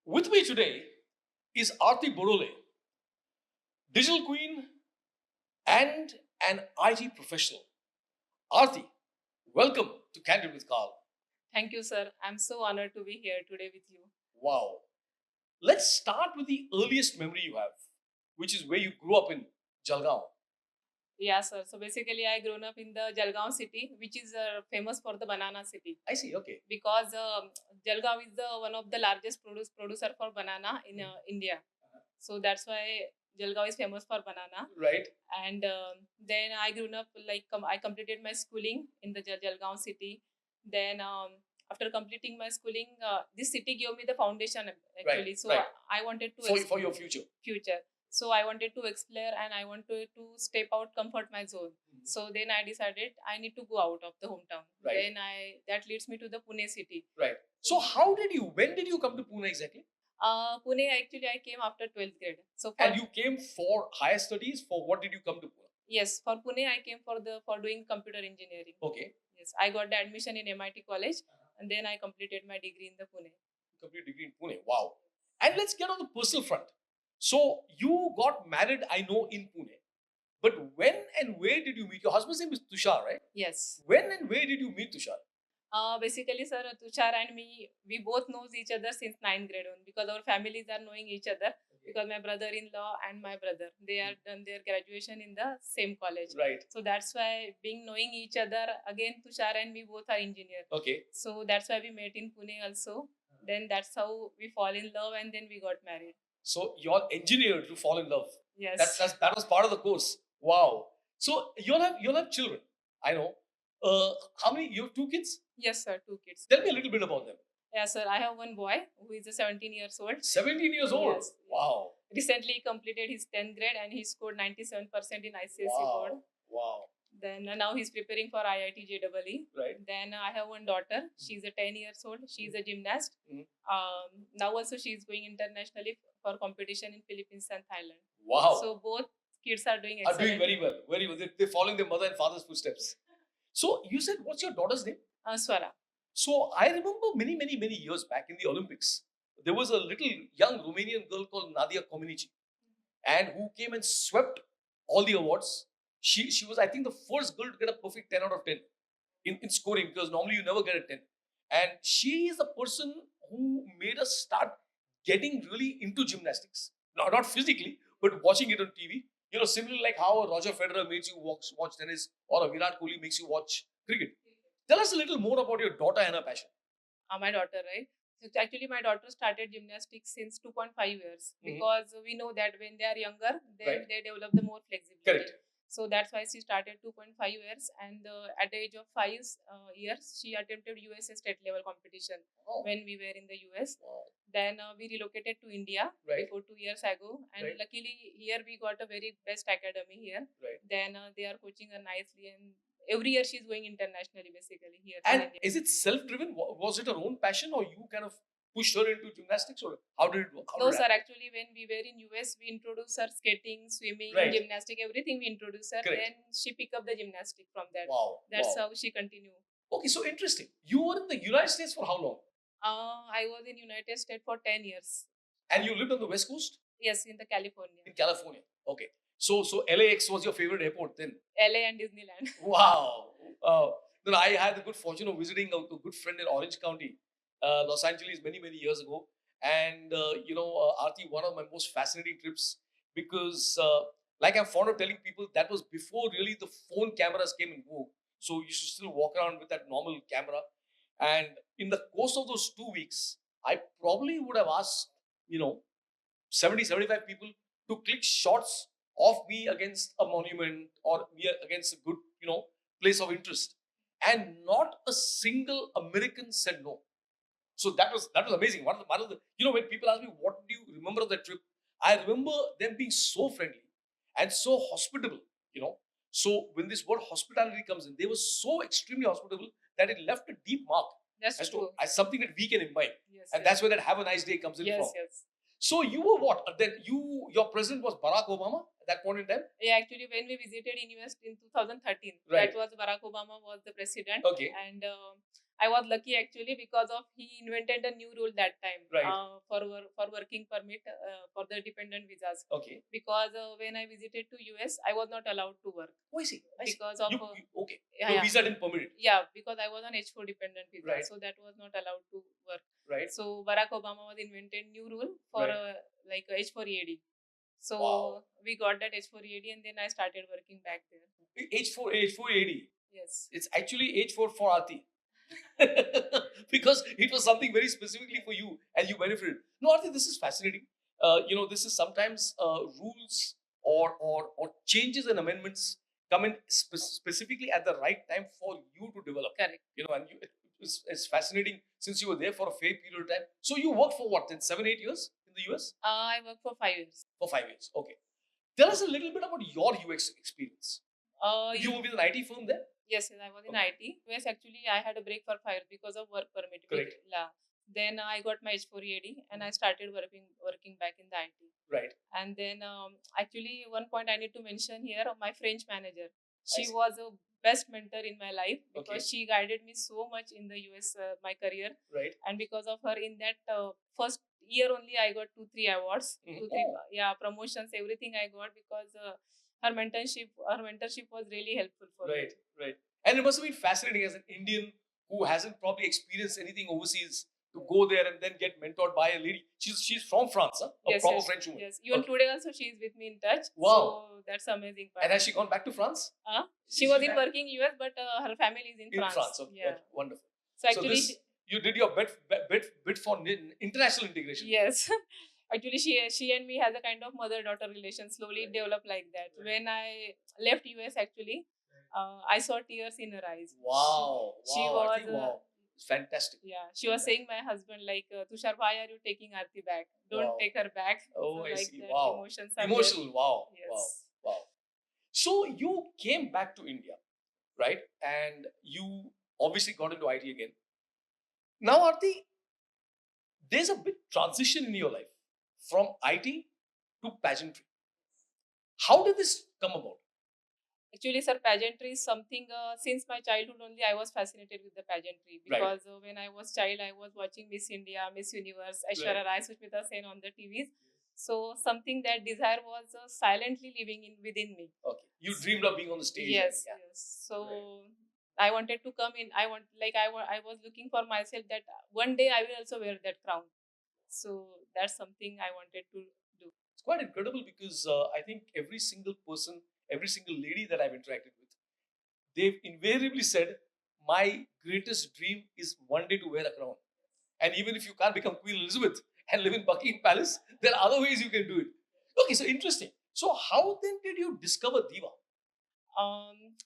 With me today is Aarti Borole, digital queen and an IT professional. Aarti, welcome to Candid with Karl. Thank you, sir. I'm so honored to be here today with you. Wow. Let's start with the earliest memory you have, which is where you grew up in Jalgaon. Yeah, sir. So basically, I grown up in the Jalgaon city, which is famous for the banana city. I see, okay. Because Jalgaon is the one of the largest producer for banana in India. So that's why Jalgaon is famous for banana. Right. And then I grew up I completed my schooling in the Jalgaon city. Then after completing my schooling, this city gave me the foundation actually. Right, So right. I wanted to For your future. So I wanted to explore and I wanted to step out comfort my zone. So then I decided I need to go out of the hometown. Right. Then that leads me to the Pune city. Right. So when did you come to Pune exactly? Pune actually I came after 12th grade. So And you came for higher studies? For what did you come to Pune? Yes, for Pune I came for doing computer engineering. Okay. Yes, I got the admission in MIT college and then I completed my degree in the Pune. Complete degree in Pune. Wow. And let's get on the personal front. So you got married, I know, in Pune. But when and where did you meet? Your husband's name is Tushar, right? Yes. When and where did you meet Tushar? Basically, sir, Tushar and me, we both knows each other since 9th grade on because our families are knowing each other. Because my brother-in-law and my brother, they are done their graduation in the same college. Right. So that's why being knowing each other, again, Tushar and me both are engineers. Okay. So that's why we met in Pune also. Then that's how we fall in love and then we got married. So you're engineered to fall in love. Yes. That was part of the course. Wow. So you'll have children. I know. How many? You have 2 kids? Yes, sir, 2 kids. Tell me a little bit about them. Yes, sir. I have one boy who is 17 years old. 17 years old? Yes. Wow. Recently he completed his 10th grade and he scored 97% in ICSE board. Wow. Then now he's preparing for IIT JEE. Right. Then I have one daughter. She's 10 years old. She's a gymnast. Now also she's going internationally for competition in Philippines and Thailand. Wow. So both kids are doing Are excellent. doing very well. Very well. They're following their mother and father's footsteps. So you said, what's your daughter's name? Swara. So I remember many years back in the Olympics, there was a little young Romanian girl called Nadia Comaneci, and who came and swept all the awards. She was, I think, the first girl to get a perfect 10 out of 10 in scoring, because normally you never get a 10. And she is the person who made us start getting really into gymnastics. No, not physically, but watching it on TV. You know, similarly like how a Roger Federer makes you watch tennis, or a Virat Kohli makes you watch cricket. Tell us a little more about your daughter and her passion. My daughter, right? So actually, my daughter started gymnastics since 2.5 years because we know that when they are younger, then they develop the more flexibility. Correct. So that's why she started 2.5 years, and at the age of 5 years, she attempted USA state level competition when we were in the US. Then we relocated to India before 2 years ago, and luckily here we got a very best academy here. Then they are coaching her nicely, and every year she's going internationally basically here. And is it self-driven? Was it her own passion, or you kind of pushed her into gymnastics, or how did it work? No, sir. Actually, when we were in US, we introduced her skating, swimming, gymnastics, everything we introduced her. Then she picked up the gymnastics from that. Wow. That's how she continued. Okay, so interesting. You were in the United States for how long? I was in United States for 10 years. And you lived on the West Coast? Yes, in the California. In California. Okay. So LAX was your favorite airport then? LA and Disneyland. Wow. Then I had the good fortune of visiting a good friend in Orange County, Los Angeles, many years ago. And, Aarti, one of my most fascinating trips, because like I'm fond of telling people, that was before really the phone cameras came in vogue. So you should still walk around with that normal camera. And in the course of those 2 weeks, I probably would have asked, 70, 75 people to click shots of me against a monument or me against a good, place of interest. And not a single American said no. So that was amazing. One of the when people ask me, what do you remember of that trip? I remember them being so friendly and so hospitable, So when this word hospitality comes in, they were so extremely hospitable that it left a deep mark. That's true. As something that we can imbibe. Yes, and that's where that have a nice day comes in from. Yes. So you were what? Then your president was Barack Obama at that point in time? Yeah, actually when we visited in US in 2013, Right. that was Barack Obama was the president. Okay. And I was lucky actually because of he invented a new rule that time Right. For working permit for the dependent visas. Okay. Because when I visited to US, I was not allowed to work. Oh, I see. Because of Okay. yeah, Your yeah. visa didn't permit it. Yeah, because I was on H4 dependent visa, Right. so that was not allowed to work. Right. So Barack Obama was invented new rule for Right. like H4 EAD. So Wow. we got that H4 EAD, and then I started working back there. H4 AD. Yes. It's actually H4 for Aarti. Because it was something very specifically for you and you benefited. No, Aarti, this is fascinating. This is sometimes rules or changes and amendments come in specifically at the right time for you to develop. Correct. And it's fascinating since you were there for a fair period of time. So you worked for what, then 7-8 years in the US? I worked for 5 years. For 5 years, okay. Tell us a little bit about your UX experience. You were with an IT firm there? Yes, I was in IT. Yes, actually, I had a break for 5 years because of work permit. Correct. Then I got my H4 EAD and I started working back in the IT. Right. And then actually, one point I need to mention here, my French manager. She see. was a best mentor in my life because Okay. she guided me so much in the US, my career. Right. And because of her, in that first year only, I got 2-3 awards, Mhm. 2-3 promotions, everything I got because her mentorship was really helpful for me. Right. And it must have been fascinating as an Indian who hasn't probably experienced anything overseas to go there and then get mentored by a lady. She's from France, huh? A proper French woman. Yes, even today also she is with me in touch. Wow. So that's amazing part. And has she gone back to France? She was in working US, but her family is in France. Okay. Yeah. Okay. Wonderful. So actually, you did your bit for international integration. Yes. Actually, she and me has a kind of mother-daughter relation. Slowly developed like that. When I left US, actually, I saw tears in her eyes. Wow. She I was. think, wow. It's fantastic. Yeah, she was saying my husband like, Tushar, why are you taking Aarti back? Don't take her back. Oh, so I like see. that, Wow. Emotions are Emotional. there. Wow. Yes. Wow. So you came back to India, right? And you obviously got into IT again. Now, Aarti, there's a big transition in your life from IT to pageantry. How did this come about? Actually, sir, pageantry is something since my childhood only I was fascinated with the pageantry because when I was child I was watching Miss India, Miss Universe, Aishwarya Rai, Sushmita Sen on the TVs. So something that desire was silently living within me. Okay, you dreamed of being on the stage. Yes. So I wanted to come in. I was looking for myself that one day I will also wear that crown. So that's something I wanted to do. It's quite incredible because I think every single person, every single lady that I've interacted with, they've invariably said, my greatest dream is one day to wear a crown. And even if you can't become Queen Elizabeth and live in Buckingham Palace, there are other ways you can do it. Okay, so interesting. So how then did you discover Diva?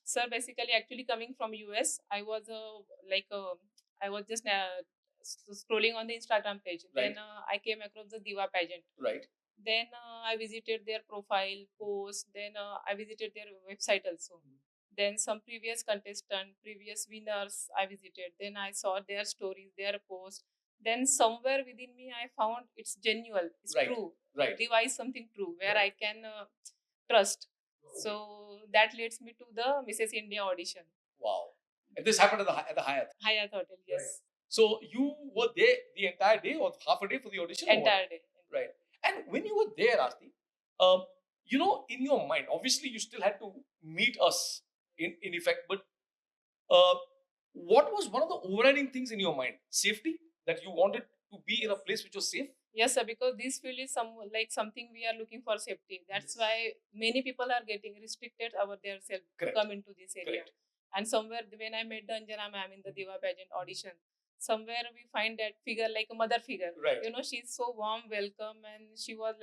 Sir, basically, actually coming from US, I was I was just scrolling on the Instagram page. Right. Then I came across the Diva pageant. Right. Then I visited their profile post. Then I visited their website also. Then some previous contestant, previous winners I visited. Then I saw their stories, their posts. Then somewhere within me I found it's genuine, it's true. Right. Diva is something true where I can trust. So that leads me to the Mrs. India audition. Wow. And this happened at the Hyatt. Hyatt Hotel, yes. Right. So you were there the entire day or half a day for the audition? Entire day. Right. And when you were there, Aarti, in your mind, obviously you still had to meet us in effect, but what was one of the overriding things in your mind? Safety? That you wanted to be in a place which was safe? Yes, sir, because this field is something we are looking for safety. That's why many people are getting restricted over their self to come into this area. Correct. And somewhere when I met the Anjana ma'am in the Diva pageant audition, somewhere we find that figure like a mother figure. Right. She's so warm, welcome, and she was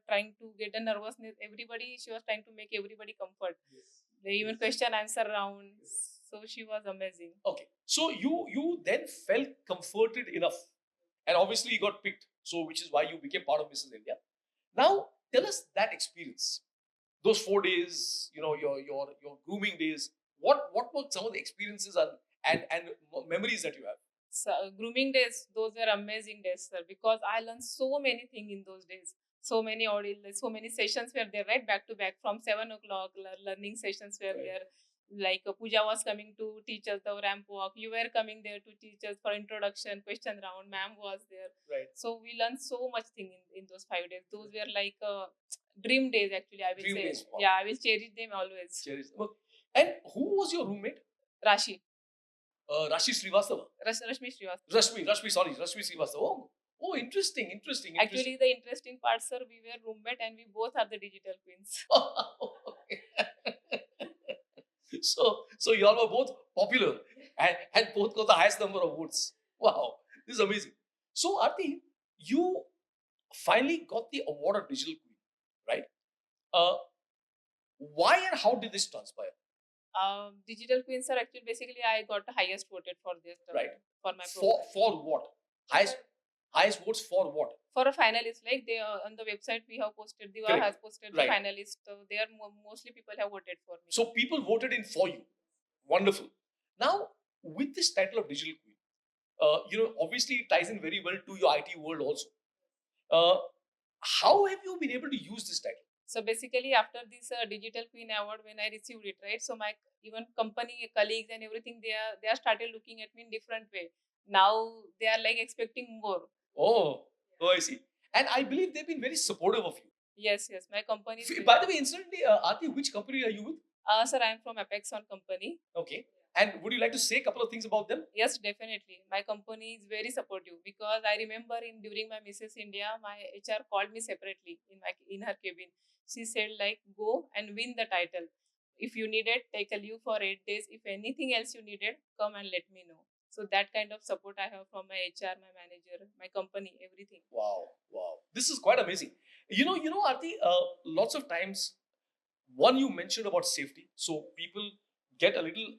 trying to get a nervousness. She was trying to make everybody comfort. Yes. They even question answer round. So she was amazing. Okay. So you then felt comforted enough, and obviously you got picked. So which is why you became part of Mrs. India. Now tell us that experience. Those 4 days, your grooming days. What were some of the experiences and memories that you have? So, grooming days, those were amazing days, sir, because I learned so many things in those days. So many audio, so many sessions were there, right back to back from 7 o'clock. Learning sessions were there. Like Pooja was coming to teach us the ramp walk. You were coming there to teach us for introduction, question round. Ma'am was there. Right. So we learned so much thing in those 5 days. Those were like dream days actually. I will Dream say. days, wow. Yeah, I will cherish them always. Cherish. And who was your roommate? Rashi. Rashi Srivastava. Rashmi Srivastava. Rashmi Srivastava. Oh, interesting. Actually, the interesting part, sir, we were roommate and we both are the digital queens. So you all were both popular and both got the highest number of votes. Wow, this is amazing. So Aarti, you finally got the award of Digital Queen, right? Why and how did this transpire? Digital queens are actually basically I got the highest voted for this. Right. For my program. For what? Highest votes for what? For a finalist, like they on the website we have posted. Diva Correct. has posted Right. the finalist. So they are mostly people have voted for me. So people voted in for you. Wonderful. Now with this title of Digital Queen, obviously it ties in very well to your IT world also. How have you been able to use this title? So basically, after this Digital Queen Award, when I received it, right? So my even company colleagues and everything, they are started looking at me in different way. Now they are like expecting more. Oh, I see. And I believe they've been very supportive of you. Yes, my company. By the way, incidentally, Aarti, which company are you with? Sir, I am from Apex on company. Okay. And would you like to say a couple of things about them? Yes, definitely. My company is very supportive because I remember during my Mrs. India, my HR called me separately in her cabin. She said like, go and win the title. If you need it, take a leave for 8 days. If anything else you needed, come and let me know. So that kind of support I have from my HR, my manager, my company, everything. Wow. This is quite amazing. Aarti, lots of times, one you mentioned about safety. So people get a little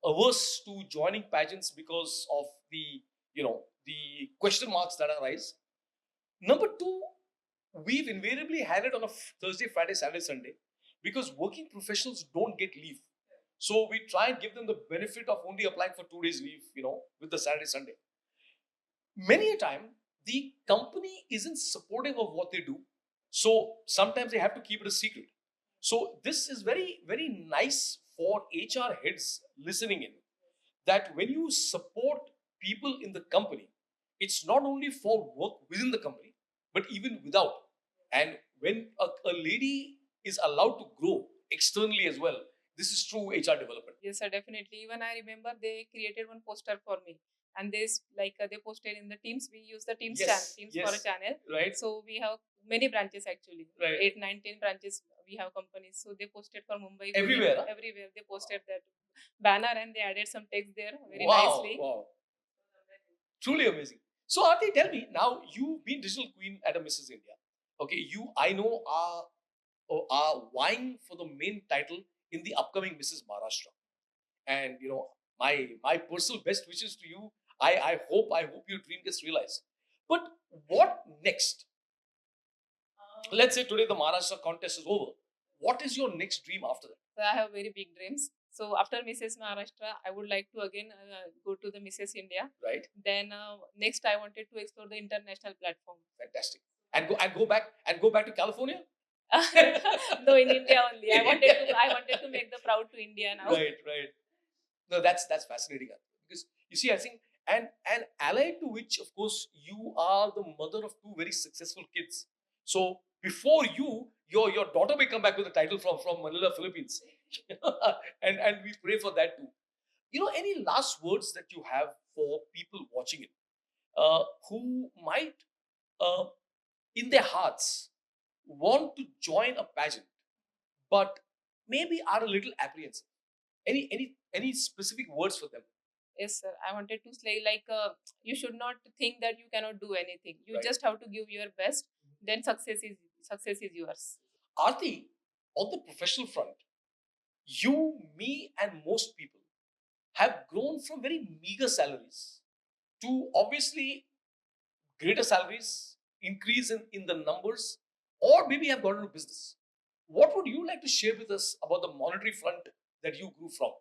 averse to joining pageants because of the question marks that arise. Number two, we've invariably had it on a Thursday, Friday, Saturday, Sunday because working professionals don't get leave. So we try and give them the benefit of only applying for 2 days leave, with the Saturday, Sunday. Many a time, the company isn't supportive of what they do. So sometimes they have to keep it a secret. So this is very, very nice for HR heads listening in that when you support people in the company, it's not only for work within the company, but even without. And when a lady is allowed to grow externally as well, this is true HR development. Yes, sir, definitely. Even I remember they created one poster for me. And they posted in the Teams. We use the Teams for a channel. Right. So we have many branches actually. Right. 8, 9, 10 branches we have companies. So they posted for Mumbai. Everywhere. Everywhere they posted that banner and they added some text there very Wow, nicely. Wow. Truly amazing. So Aarti, tell me, now you've been digital queen at a Mrs. India. Okay, you I know are vying for the main title in the upcoming Mrs. Maharashtra. And my personal best wishes to you. I hope your dream gets realized. But what next? Let's say today the Maharashtra contest is over. What is your next dream after that? So I have very big dreams. So after Mrs. Maharashtra, I would like to again go to the Mrs. India. Right. Then next I wanted to explore the international platform. Fantastic. And go back to California? No, in India only. I wanted to make the proud to India now. Right. No, that's fascinating because you see, I think, and allied to which, of course, you are the mother of 2 very successful kids. So before you, your daughter may come back with a title from Manila, Philippines, and we pray for that too. Any last words that you have for people watching it, who might, in their hearts, want to join a pageant, but maybe are a little apprehensive? Any specific words for them? Yes, sir. I wanted to say you should not think that you cannot do anything. You Right. just have to give your best. Then success is yours. Aarti, on the professional front, you, me, and most people have grown from very meager salaries to obviously greater salaries, increase in the numbers, or maybe have gone into business. What would you like to share with us about the monetary front that you grew from?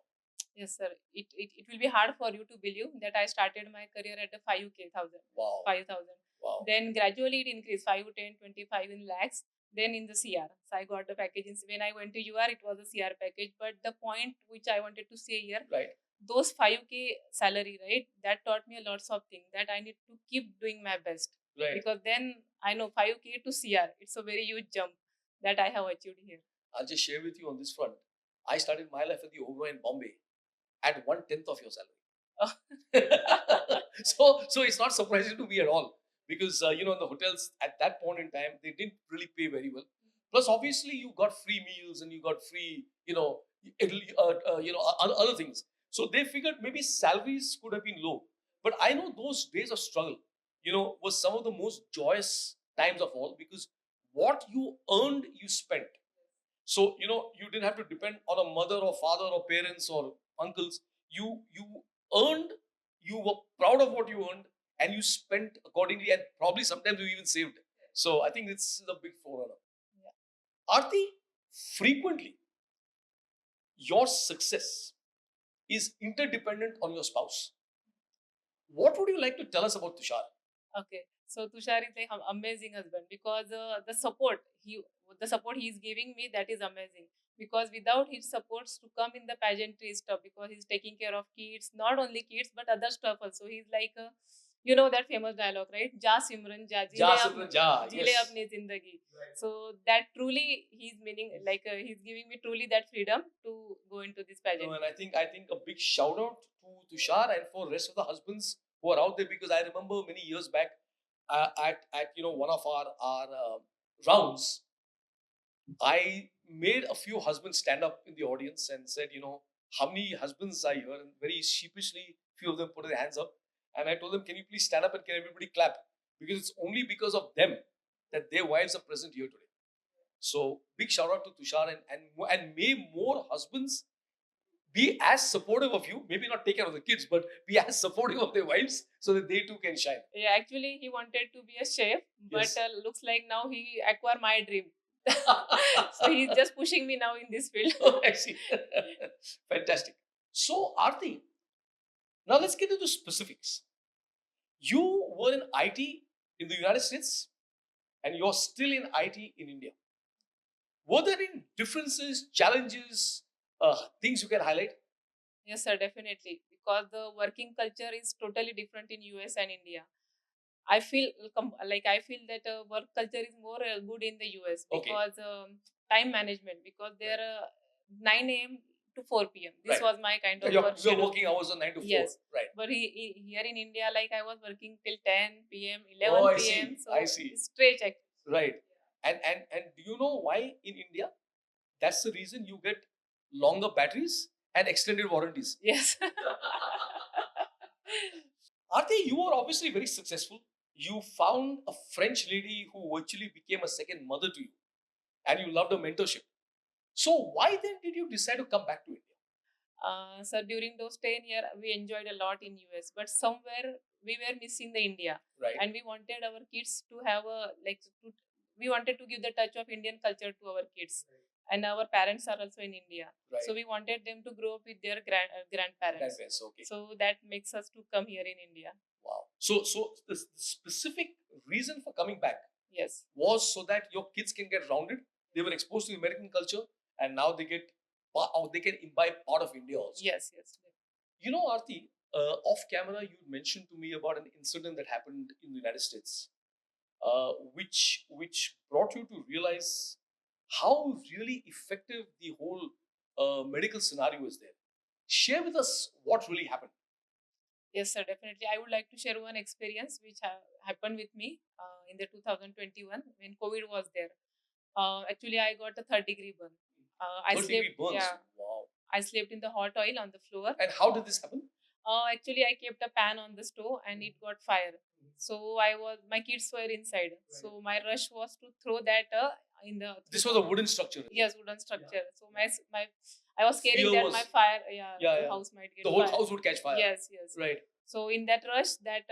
Yes, sir. It will be hard for you to believe that I started my career at the 5,000. Wow. 5,000. Wow. Then gradually it increased 5, 10, 25 in lakhs. then in the CR. So I got the package. When I went to UR, it was a CR package. But the point which I wanted to say here, Right. those 5K salary, right, that taught me a lots of things that I need to keep doing my best. Right. Because then I know 5K to CR, it's a very huge jump that I have achieved here. I'll just share with you on this front. I started my life at the Oberoi in Bombay at 1/10 of your salary. So it's not surprising to me at all, because in the hotels at that point in time they didn't really pay very well. Plus, obviously, you got free meals and you got free, other things. So they figured maybe salaries could have been low. But I know those days of struggle, was some of the most joyous times of all, because what you earned, you spent. So you didn't have to depend on a mother or father or parents or uncles. You earned, you were proud of what you earned, and you spent accordingly, and probably sometimes you even saved. So I think it's a big forerunner. Yeah. Aarti, frequently your success is interdependent on your spouse. What would you like to tell us about Tushar? Okay, so Tushar is like an amazing husband, because the support he is giving me, that is amazing. Because without his supports to come in the pageantry stuff, because he's taking care of kids, not only kids but other stuff also. He's like that famous dialogue, right? Ja Simran ja, jile Yes. apni zindagi. Right. So that truly he's meaning, like he's giving me truly that freedom to go into this pageant. And I think a big shout out to Tushar and for rest of the husbands who are out there, because I remember many years back at one of our rounds, I made a few husbands stand up in the audience and said, how many husbands are here? And very sheepishly, few of them put their hands up. And I told them, can you please stand up and can everybody clap? Because it's only because of them that their wives are present here today. So big shout out to Tushar, and may more husbands be as supportive of you. Maybe not take care of the kids, but be as supportive of their wives so that they too can shine. Yeah, actually, he wanted to be a chef, but Yes. Looks like now he acquired my dream. So he's just pushing me now in this field. Oh, I see. Fantastic. So, Aarti, now let's get into specifics. You were in IT in the United States and you're still in IT in India. Were there any differences, challenges, things you can highlight? Yes, sir, definitely. Because the working culture is totally different in US and India. I feel that work culture is more good in the US, because time management, because they're 9 a.m. to 4 p.m. This was my kind of work schedule. Your working hours are 9 to 4. Yes. Right. But here in India, like I was working till 10 p.m., 11 p.m. See. So I see. It's straight actually. Right. And do you know why in India? That's the reason you get longer batteries and extended warranties. Yes. Aarti, you are obviously very successful. You found a French lady who virtually became a second mother to you, and you loved her mentorship. So why then did you decide to come back to India? So during those 10 years, we enjoyed a lot in US, but somewhere we were missing the India. Right. And we wanted our kids to have we wanted to give the touch of Indian culture to our kids. Right. And our parents are also in India. Right. So we wanted them to grow up with their grandparents. Okay. So that makes us to come here in India. Wow. So the specific reason for coming back, yes, was so that your kids can get rounded. They were exposed to American culture, and now they can imbibe part of India also. Yes. Aarti, off camera, you mentioned to me about an incident that happened in the United States, which brought you to realize how really effective the whole medical scenario is there. Share with us what really happened. Yes, sir, definitely. I would like to share one experience which happened with me in the 2021 when COVID was there. Actually, I got a third-degree burn. I Third-degree burns? Yeah. Wow. I slept in the hot oil on the floor. And how did this happen? Actually, I kept a pan on the stove and it got fire. So my kids were inside. Right. So my rush was to throw that in the. This was a wooden structure. Yes, wooden structure. Yeah. So I was scared that my fire, the house might get. The whole house would catch fire. Yes. Right. So in that rush, that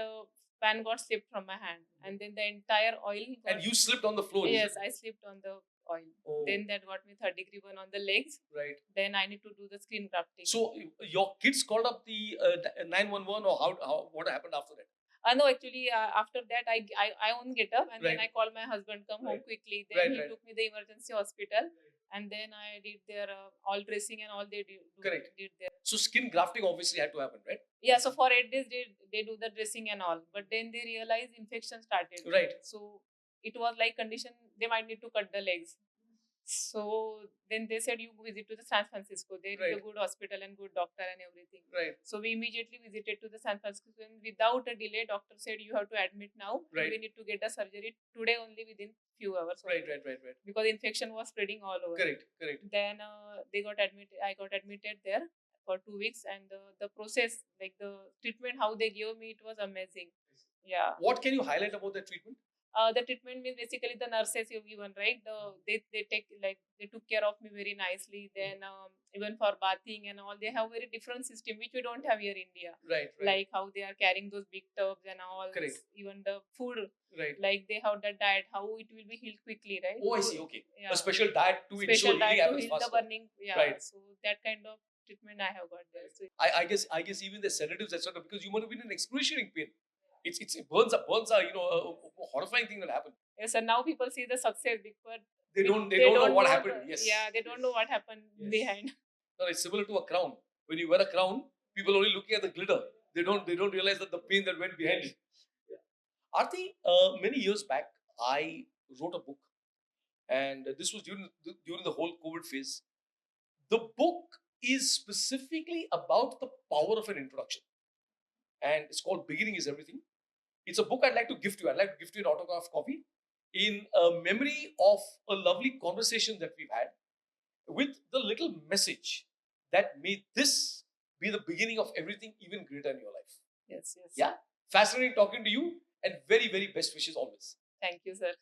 pan got slipped from my hand, and then the entire oil. And you slipped on the floor. Yes, I slipped on the oil. Oh. Then that got me third-degree burn on the legs. Right. Then I need to do the screen grafting. So your kids called up the 911, or how what happened after that? No, actually, after that, I won't get up, and then I call my husband, come home quickly. Then he took me the emergency hospital, and then I did their all dressing and all they did there. So skin grafting obviously had to happen, right? Yeah, so for 8 days they do the dressing and all, but then they realize infection started. Right. So it was like condition they might need to cut the legs. So then they said you visit to the San Francisco. There is a good hospital and good doctor and everything. Right. So we immediately visited to the San Francisco, and without a delay, doctor said you have to admit now. Right. We need to get the surgery today only within few hours. Right. Because infection was spreading all over. Correct. Then they got admitted. I got admitted there for 2 weeks, and the process, like the treatment, how they gave me, it was amazing. Yeah. What can you highlight about the treatment? The treatment means basically the nurses you've given, right? They take, like, they took care of me very nicely. Then even for bathing and all, they have very different system which we don't have here in India. Right. Like how they are carrying those big tubs and all. Correct. Even the food. Right. Like they have that diet, how it will be healed quickly, right? Oh, I see. Okay. Yeah. A special diet to special ensure diet healing to happens heal faster. the burning. Yeah. Right. So that kind of treatment I have got there. So I guess even the sedatives, etc., because you might have been in excruciating pain. It burns are a horrifying thing that happened. Yes, and now people see the success because they don't know what happened. Yes. Yeah, they don't know what happened behind. No, it's similar to a crown. When you wear a crown, people are only looking at the glitter. They don't realize that the pain that went behind it. Yeah. Aarti, many years back, I wrote a book, and this was during the whole COVID phase. The book is specifically about the power of an introduction, and it's called "Beginning is Everything." It's a book I'd like to gift you. I'd like to gift you an autographed copy in memory of a lovely conversation that we've had, with the little message that may this be the beginning of everything even greater in your life. Yes. Yeah. Fascinating talking to you, and very, very best wishes always. Thank you, sir.